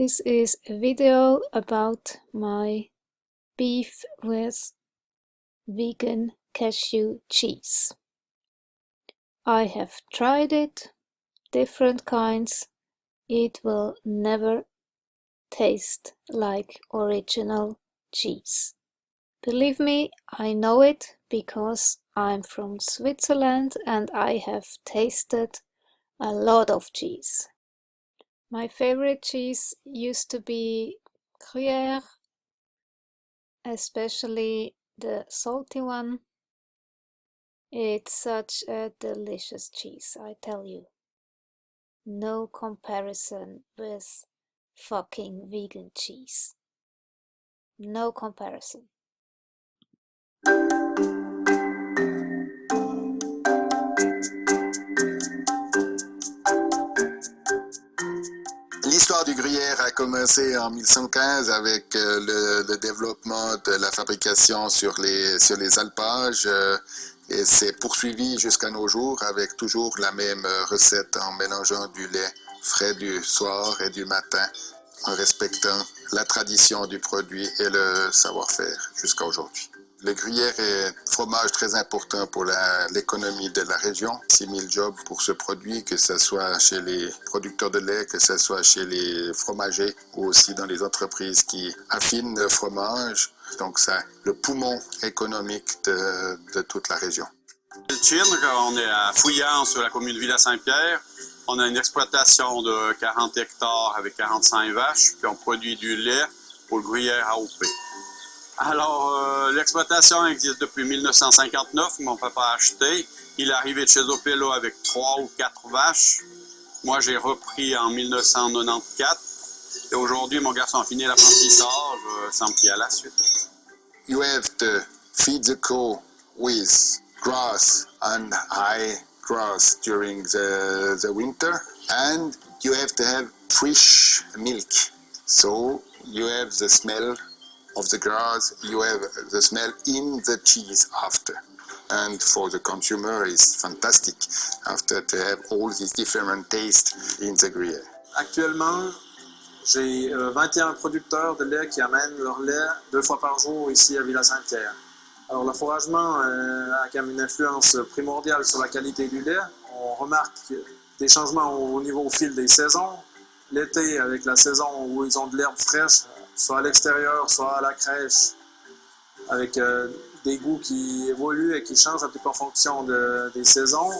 This is a video about my beef with vegan cashew cheese. I have tried it, different kinds. It will never taste like original cheese. Believe me, I know it because I'm from Switzerland and I have tasted a lot of cheese. My favorite cheese used to be Gruyere, especially the salty one. It's such a delicious cheese, I tell you. No comparison with fucking vegan cheese. No comparison. L'histoire du gruyère a commencé en 1115 avec le développement de la fabrication sur les alpages et s'est poursuivi jusqu'à nos jours avec toujours la même recette en mélangeant du lait frais du soir et du matin en respectant la tradition du produit et le savoir-faire jusqu'à aujourd'hui. Le gruyère est un fromage très important pour l'économie de la région. 6000 jobs pour ce produit, que ce soit chez les producteurs de lait, que ce soit chez les fromagers ou aussi dans les entreprises qui affinent le fromage. Donc c'est le poumon économique de toute la région. On est à Fouillant sur la commune de Villa-Saint-Pierre. On a une exploitation de 40 hectares avec 45 vaches, puis on produit du lait pour le gruyère AOP. Alors, l'exploitation existe depuis 1959, mon papa a acheté. Il est arrivé de chez Opello avec 3 ou 4 vaches. Moi, j'ai repris en 1994. Et aujourd'hui, mon garçon a fini l'apprentissage, sans pied à la suite. You have to feed the cow with grass and high grass during the winter, and you have to have fresh milk. So you have the smell of the grass, you have the smell in the cheese after. And for the consumer, it's fantastic after to have all these different tastes in the Gruyere. Actuellement, j'ai 21 producteurs de lait qui amènent leur lait 2 fois par jour ici à Villa-Saint-Pierre. Alors le fourragement a quand même une influence primordiale sur la qualité du lait. On remarque des changements au fil des saisons. L'été, avec la saison où ils ont de l'herbe fraîche, soit à l'extérieur, soit à la crèche, avec des goûts qui évoluent et qui changent un petit peu en fonction des saisons.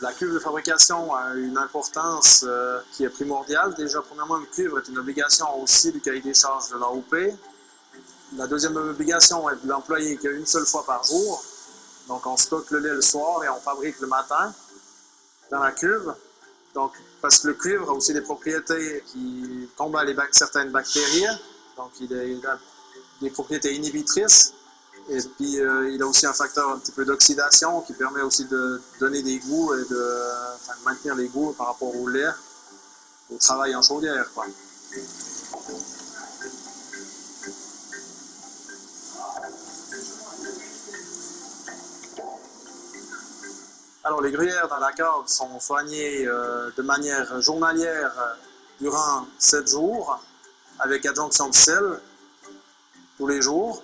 La cuve de fabrication a une importance qui est primordiale. Déjà, premièrement, le cuivre est une obligation aussi du cahier des charges de l'AOP. La deuxième obligation est de l'employer qu'une seule fois par jour. Donc, on stocke le lait le soir et on fabrique le matin dans la cuve. Donc, parce que le cuivre a aussi des propriétés qui combattent certaines bactéries. Donc, il a des propriétés inhibitrices. Et puis, il a aussi un facteur un petit peu d'oxydation qui permet aussi de donner des goûts et de maintenir les goûts par rapport au lait, au travail en chaudière, quoi. Alors, les gruyères dans la cave sont soignées de manière journalière durant 7 jours, avec adjonction de sel tous les jours.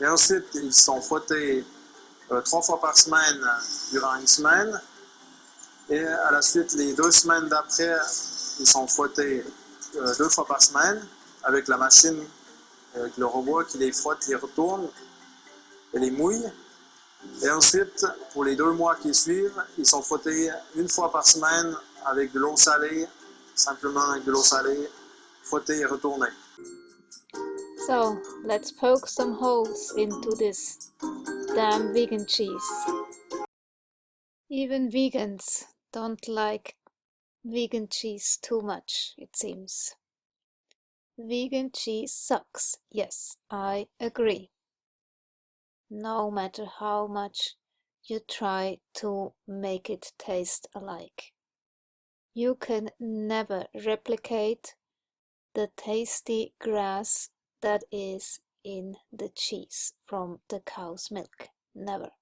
Et ensuite, ils sont frottés 3 fois par semaine durant une semaine. Et à la suite, les 2 semaines d'après, ils sont frottés 2 fois par semaine avec la machine, avec le robot qui les frotte, les retourne et les mouille. Et ensuite, pour les 2 mois qui suivent, ils sont frottés 1 fois par semaine avec de l'eau salée, simplement avec de l'eau salée, frottés et retournés. So, let's poke some holes into this damn vegan cheese. Even vegans don't like vegan cheese too much, it seems. Vegan cheese sucks, yes, I agree. No matter how much you try to make it taste alike. You can never replicate the tasty grass that is in the cheese from the cow's milk. Never.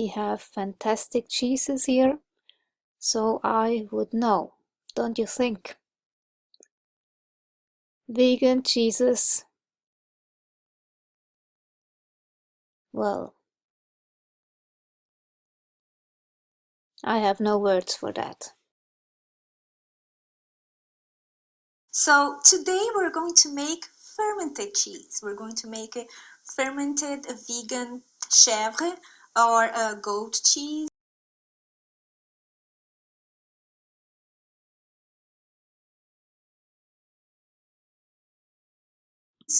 We have fantastic cheeses here, so I would know, don't you think? Vegan cheeses, well, I have no words for that. So today we're going to make fermented cheese. We're going to make a fermented vegan chèvre or a goat cheese.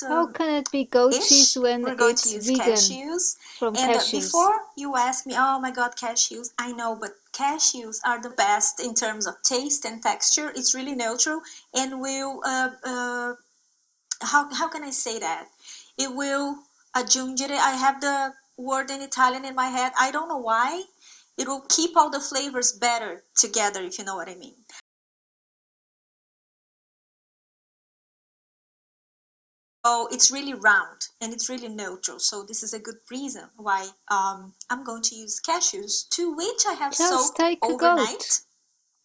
How can it be goat cheese when we're going it's to use vegan cashews. from And cashews? before you ask me, oh my god, cashews, I know, but cashews are the best in terms of taste and texture. It's really neutral and will, how can I say that? It will aggiungere, I have the word in Italian in my head, I don't know why. It will keep all the flavors better together, if you know what I mean. So it's really round and it's really neutral. So this is a good reason why I'm going to use cashews, to which I have Just soaked take a overnight. goat.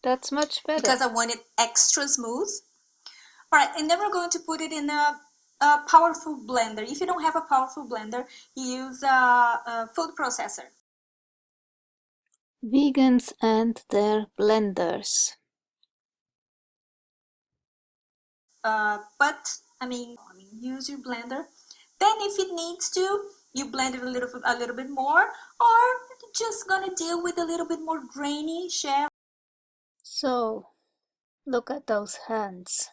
That's much better. Because I want it extra smooth. All right, and then we're going to put it in a powerful blender. If you don't have a powerful blender, use a food processor. Vegans and their blenders. But I mean, use your blender. Then, if it needs to, you blend it a little bit more, or just gonna deal with a little bit more grainy chèvre. So, look at those hands.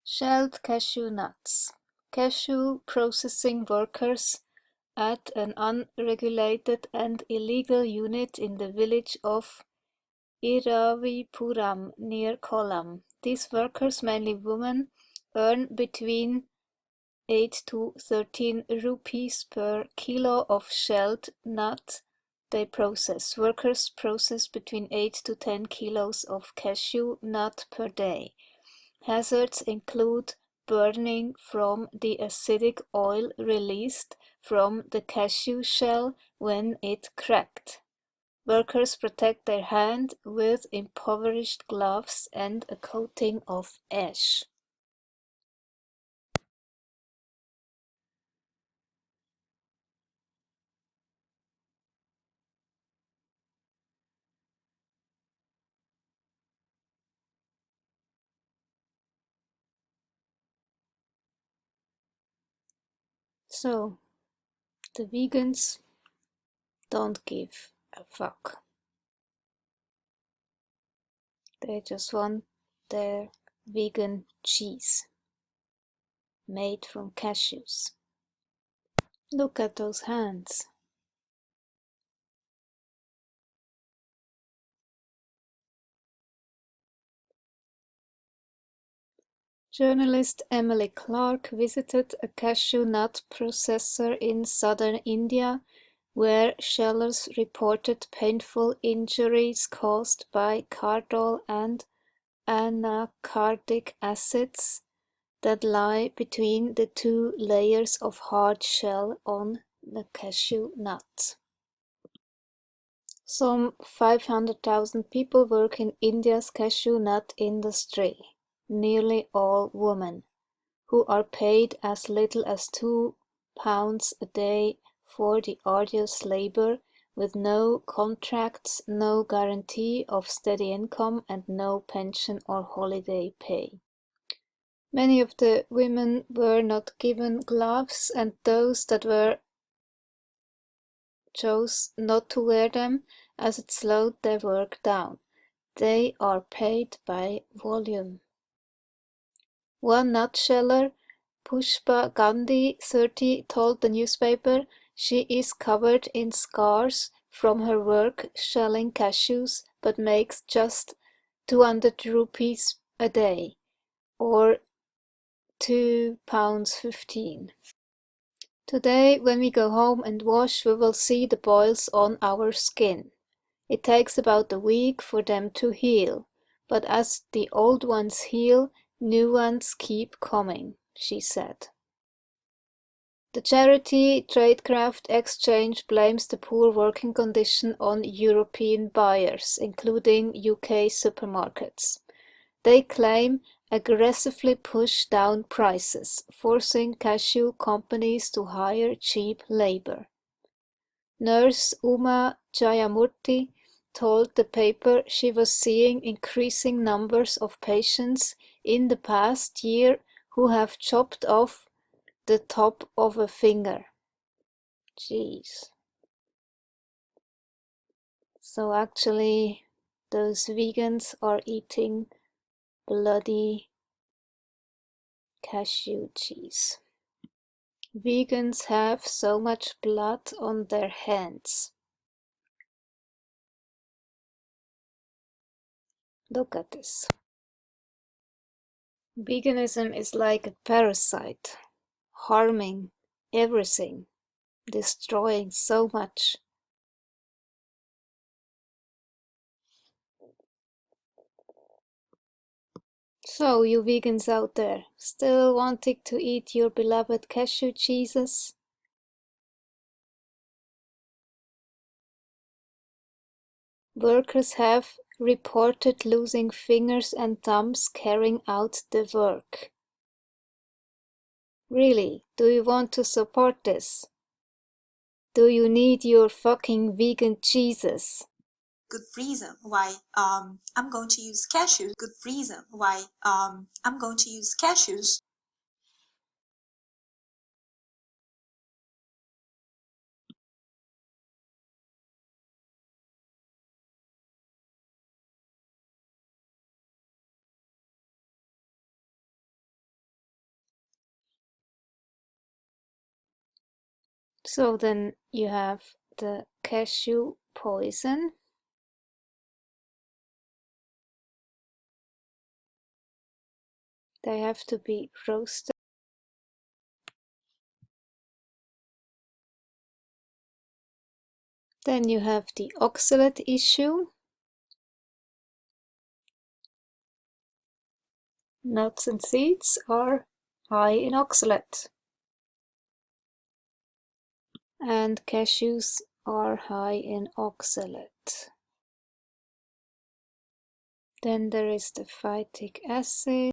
Shelled cashew nuts. Cashew processing workers at an unregulated and illegal unit in the village of Iravipuram near Kollam. These workers, mainly women, earn between 8 to 13 rupees per kilo of shelled nut they process. Workers process between 8 to 10 kilos of cashew nut per day. Hazards include burning from the acidic oil released from the cashew shell when it cracked. Workers protect their hand with impoverished gloves and a coating of ash. So, the vegans don't give a fuck. They just want their vegan cheese made from cashews. Look at those hands. Journalist Emily Clark visited a cashew nut processor in southern India, where shellers reported painful injuries caused by cardol and anacardic acids that lie between the two layers of hard shell on the cashew nut. Some 500,000 people work in India's cashew nut industry, nearly all women, who are paid as little as £2 a day for the arduous labor, with no contracts, no guarantee of steady income, and no pension or holiday pay. Many of the women were not given gloves, and those that were chose not to wear them, as it slowed their work down. They are paid by volume. One nutsheller, Pushpa Gandhi, 30, told the newspaper she is covered in scars from her work shelling cashews, but makes just 200 rupees a day, or £2.15. Today, when we go home and wash, we will see the boils on our skin. It takes about a week for them to heal, but as the old ones heal, new ones keep coming, she said. The charity Tradecraft Exchange blames the poor working condition on European buyers, including UK supermarkets. They claim aggressively push down prices, forcing cashew companies to hire cheap labor. Nurse Uma Jayamurthy told the paper she was seeing increasing numbers of patients in the past year who have chopped off the top of a finger. Jeez. So actually, those vegans are eating bloody cashew cheese. Vegans have so much blood on their hands. Look at this. Veganism is like a parasite, harming everything, destroying so much. So, you vegans out there, still wanting to eat your beloved cashew cheeses? Workers have reported losing fingers and thumbs carrying out the work. Really, do you want to support this? Do you need your fucking vegan cheeses? Good reason why I'm going to use cashews. Good reason why I'm going to use cashews. So then you have the cashew poison. They have to be roasted. Then you have the oxalate issue. Nuts and seeds are high in oxalate. And cashews are high in oxalate. Then there is the phytic acid.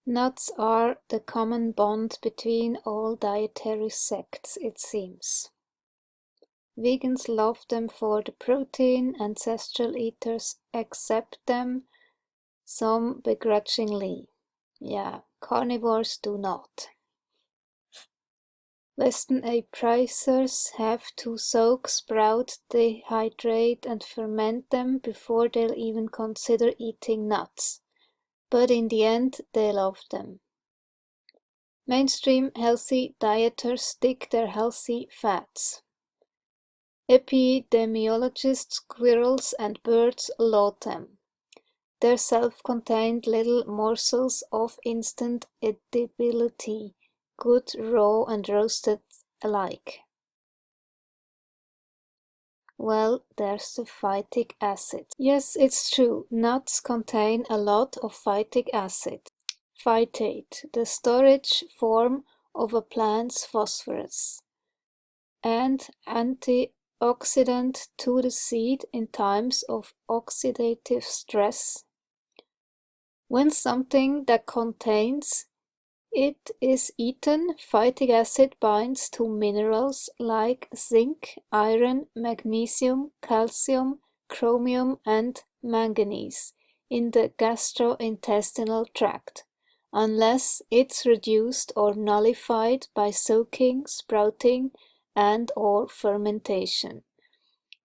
Nuts are the common bond between all dietary sects, it seems. Vegans love them for the protein, ancestral eaters accept them, some begrudgingly. Yeah, carnivores do not. Western appraisers have to soak, sprout, dehydrate and ferment them before they'll even consider eating nuts. But in the end, they love them. Mainstream healthy dieters stick their healthy fats. Epidemiologists, squirrels and birds laud them. They're self-contained little morsels of instant edibility, good raw and roasted alike. Well, there's the phytic acid. Yes, it's true, nuts contain a lot of phytic acid. Phytate, the storage form of a plant's phosphorus, and antioxidant to the seed in times of oxidative stress. When something that contains it is eaten, phytic acid binds to minerals like zinc, iron, magnesium, calcium, chromium and manganese in the gastrointestinal tract, unless it's reduced or nullified by soaking, sprouting and/or fermentation.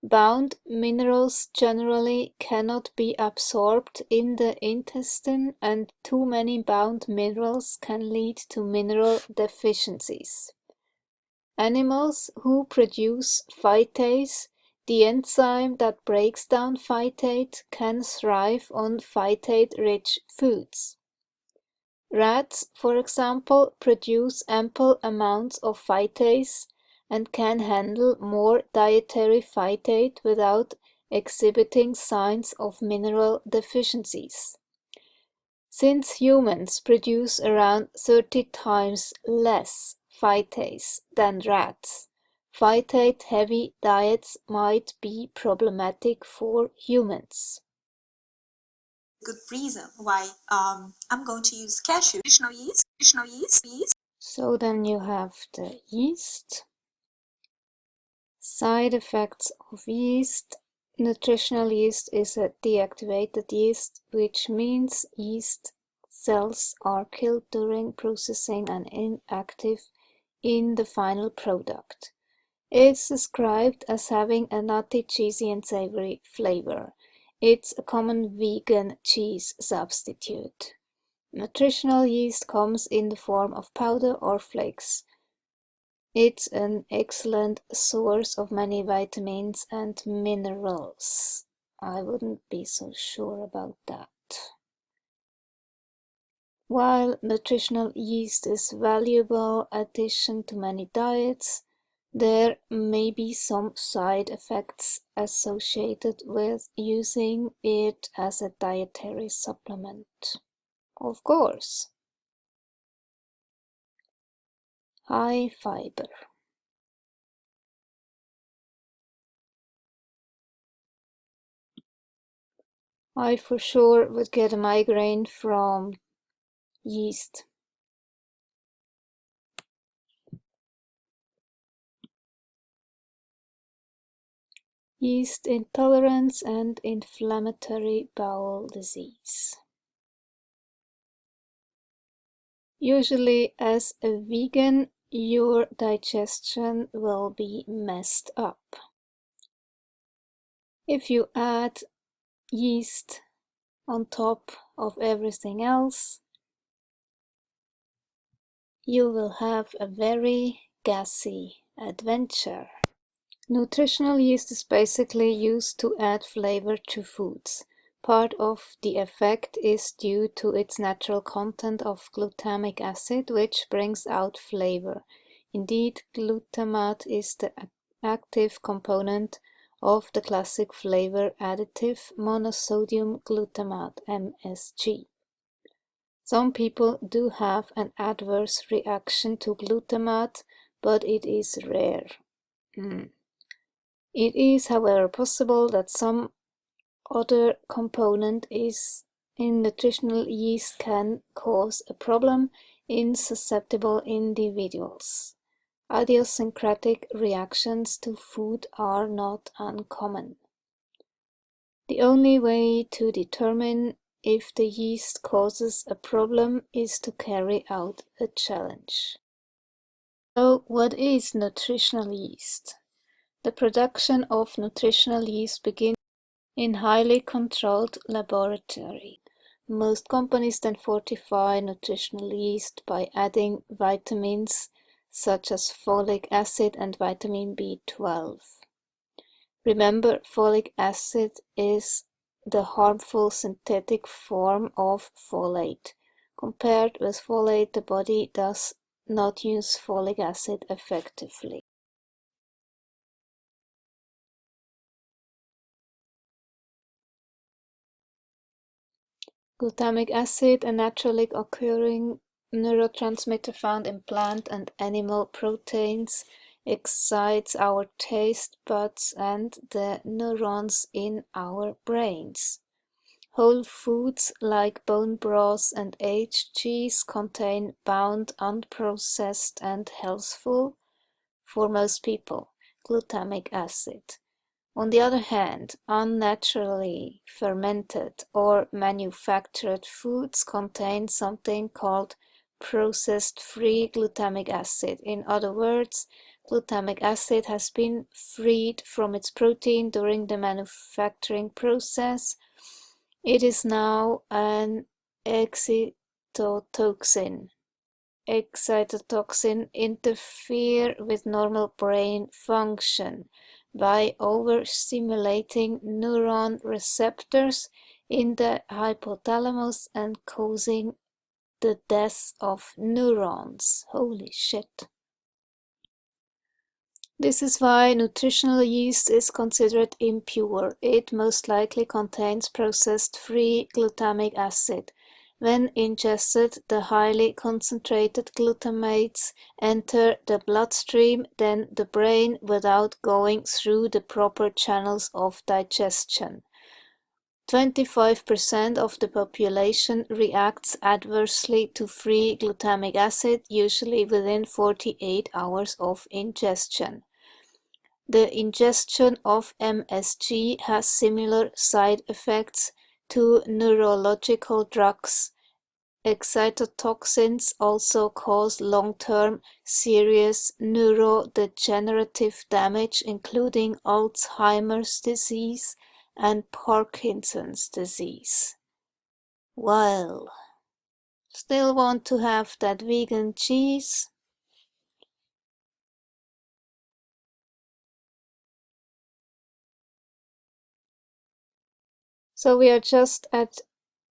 Bound minerals generally cannot be absorbed in the intestine, and too many bound minerals can lead to mineral deficiencies. Animals who produce phytase, the enzyme that breaks down phytate, can thrive on phytate-rich foods. Rats, for example, produce ample amounts of phytase and can handle more dietary phytate without exhibiting signs of mineral deficiencies. Since humans produce around 30 times less phytates than rats. Phytate-heavy diets might be problematic for humans. Good reason why I'm going to use cashew. Additional yeast. So then you have the yeast. Side effects of yeast. Nutritional yeast is a deactivated yeast, which means yeast cells are killed during processing and inactive in the final product. It's described as having a nutty, cheesy and savory flavor. It's a common vegan cheese substitute. Nutritional yeast comes in the form of powder or flakes. It's an excellent source of many vitamins and minerals. I wouldn't be so sure about that. While nutritional yeast is a valuable addition to many diets, there may be some side effects associated with using it as a dietary supplement. Of course. High fiber. I for sure would get a migraine from yeast. Yeast intolerance and inflammatory bowel disease. Usually, as a vegan, your digestion will be messed up. If you add yeast on top of everything else, you will have a very gassy adventure. Nutritional yeast is basically used to add flavor to foods. Part of the effect is due to its natural content of glutamic acid, which brings out flavor. Indeed, glutamate is the active component of the classic flavor additive monosodium glutamate, MSG. Some people do have an adverse reaction to glutamate, but it is rare. It is, however, possible that some other component in nutritional yeast can cause a problem in susceptible individuals. Idiosyncratic reactions to food are not uncommon. The only way to determine if the yeast causes a problem is to carry out a challenge. So, what is nutritional yeast? The production of nutritional yeast begins in highly controlled laboratory. Most companies then fortify nutritional yeast by adding vitamins such as folic acid and vitamin B12. Remember, folic acid is the harmful synthetic form of folate. Compared with folate, the body does not use folic acid effectively. Glutamic acid, a naturally occurring neurotransmitter found in plant and animal proteins, excites our taste buds and the neurons in our brains. Whole foods like bone broth and aged cheese contain bound, unprocessed and healthful, for most people, glutamic acid. On the other hand, unnaturally fermented or manufactured foods contain something called processed free glutamic acid. In other words, glutamic acid has been freed from its protein during the manufacturing process. It is now an excitotoxin. Excitotoxin interfere with normal brain function by overstimulating neuron receptors in the hypothalamus and causing the death of neurons. Holy shit. This is why nutritional yeast is considered impure. It most likely contains processed free glutamic acid. When ingested, the highly concentrated glutamates enter the bloodstream, then the brain, without going through the proper channels of digestion. 25% of the population reacts adversely to free glutamic acid, usually within 48 hours of ingestion. The ingestion of MSG has similar side effects to neurological drugs. Excitotoxins also cause long-term serious neurodegenerative damage, including Alzheimer's disease and Parkinson's disease. Well, still want to have that vegan cheese? So we are just at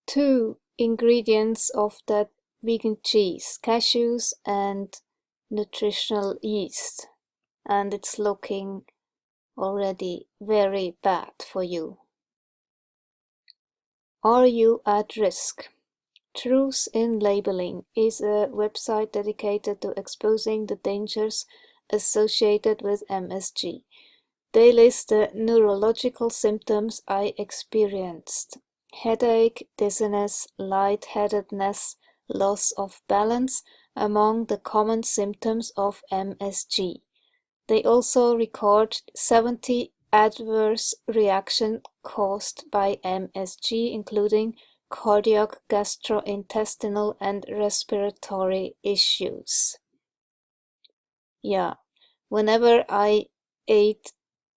2 ingredients of that vegan cheese, cashews and nutritional yeast, and it's looking already very bad for you. Are you at risk? Truth in Labeling is a website dedicated to exposing the dangers associated with MSG. They list the neurological symptoms I experienced: headache, dizziness, lightheadedness, loss of balance among the common symptoms of MSG. They also record 70 adverse reactions caused by MSG, including cardiac, gastrointestinal, and respiratory issues. Yeah, whenever I ate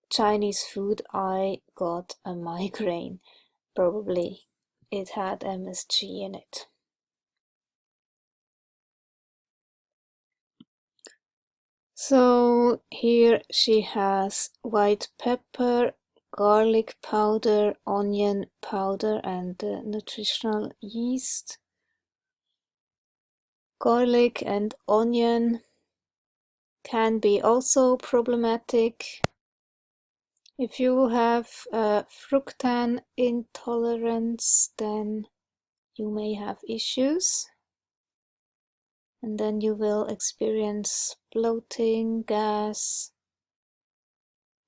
Chinese food, I got a migraine. Probably it had MSG in it. So here she has white pepper, garlic powder, onion powder, and nutritional yeast. Garlic and onion can be also problematic. If you have fructan intolerance, then you may have issues. And then you will experience bloating, gas,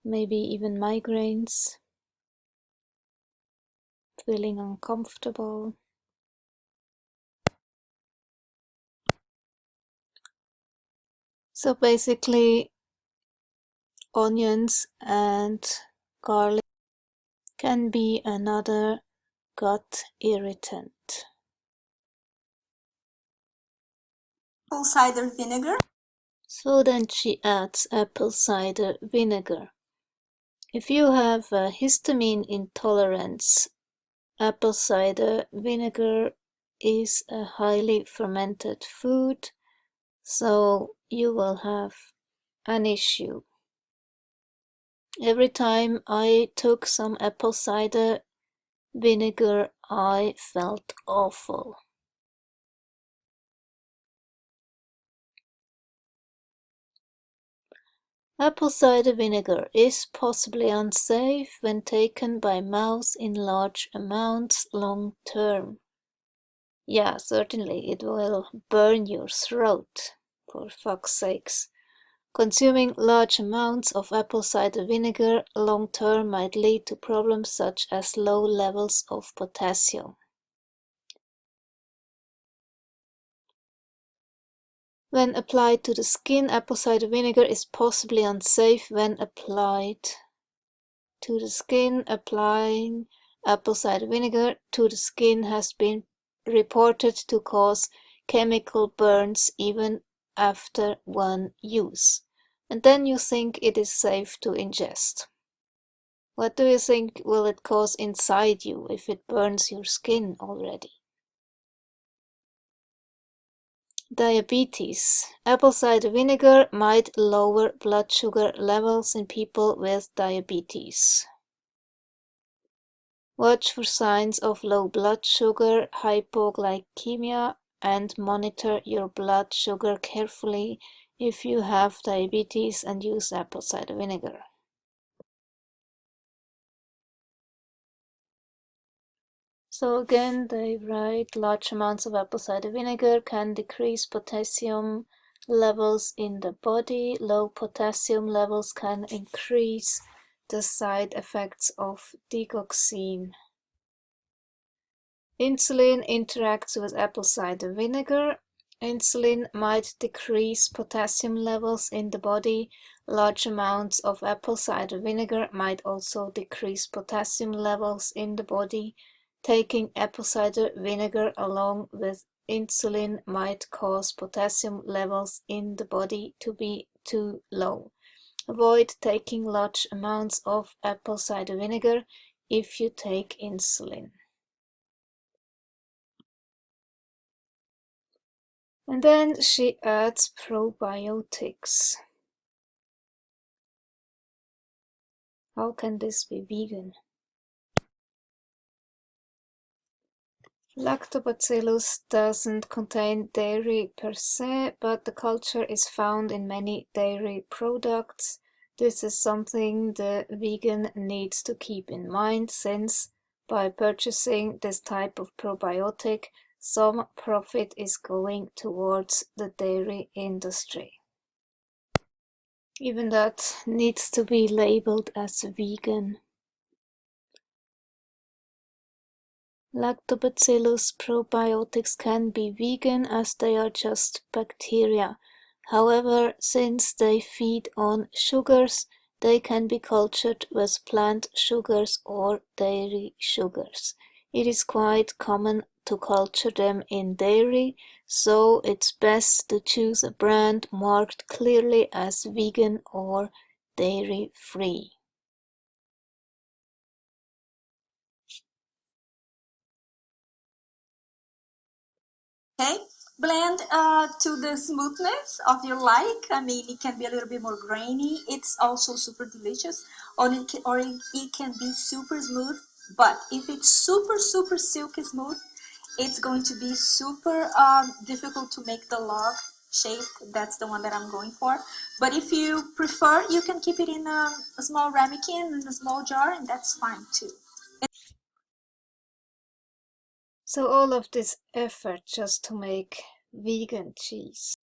maybe even migraines, feeling uncomfortable. So basically, onions and garlic can be another gut irritant. Apple cider vinegar. So then she adds apple cider vinegar. If you have a histamine intolerance, apple cider vinegar is a highly fermented food, so you will have an issue. Every time I took some apple cider vinegar, I felt awful. Apple cider vinegar is possibly unsafe when taken by mouth in large amounts long term. Yeah, certainly it will burn your throat, for fuck's sakes. Consuming large amounts of apple cider vinegar long term might lead to problems such as low levels of potassium. When applied to the skin, apple cider vinegar is possibly unsafe when applied to the skin. Applying apple cider vinegar to the skin has been reported to cause chemical burns even after one use. And then you think it is safe to ingest. What do you think will it cause inside you if it burns your skin already? Diabetes. Apple cider vinegar might lower blood sugar levels in people with diabetes. Watch for signs of low blood sugar, hypoglycemia, and monitor your blood sugar carefully if you have diabetes and use apple cider vinegar. So again, they write large amounts of apple cider vinegar can decrease potassium levels in the body. Low potassium levels can increase the side effects of digoxin. Insulin interacts with apple cider vinegar. Insulin might decrease potassium levels in the body. Large amounts of apple cider vinegar might also decrease potassium levels in the body. Taking apple cider vinegar along with insulin might cause potassium levels in the body to be too low. Avoid taking large amounts of apple cider vinegar if you take insulin. And then she adds probiotics. How can this be vegan? Lactobacillus doesn't contain dairy per se, but the culture is found in many dairy products. This is something the vegan needs to keep in mind, since by purchasing this type of probiotic, some profit is going towards the dairy industry. Even that needs to be labeled as vegan. Lactobacillus probiotics can be vegan as they are just bacteria. However, since they feed on sugars, they can be cultured with plant sugars or dairy sugars. It is quite common to culture them in dairy, so it's best to choose a brand marked clearly as vegan or dairy-free. Okay, blend to the smoothness of your like. I mean, it can be a little bit more grainy. It's also super delicious, or it can be super smooth. But if it's super silky smooth, it's going to be super difficult to make the log shape. That's the one that I'm going for. But if you prefer, you can keep it in a small ramekin, in a small jar, and that's fine too. So all of this effort just to make vegan cheese.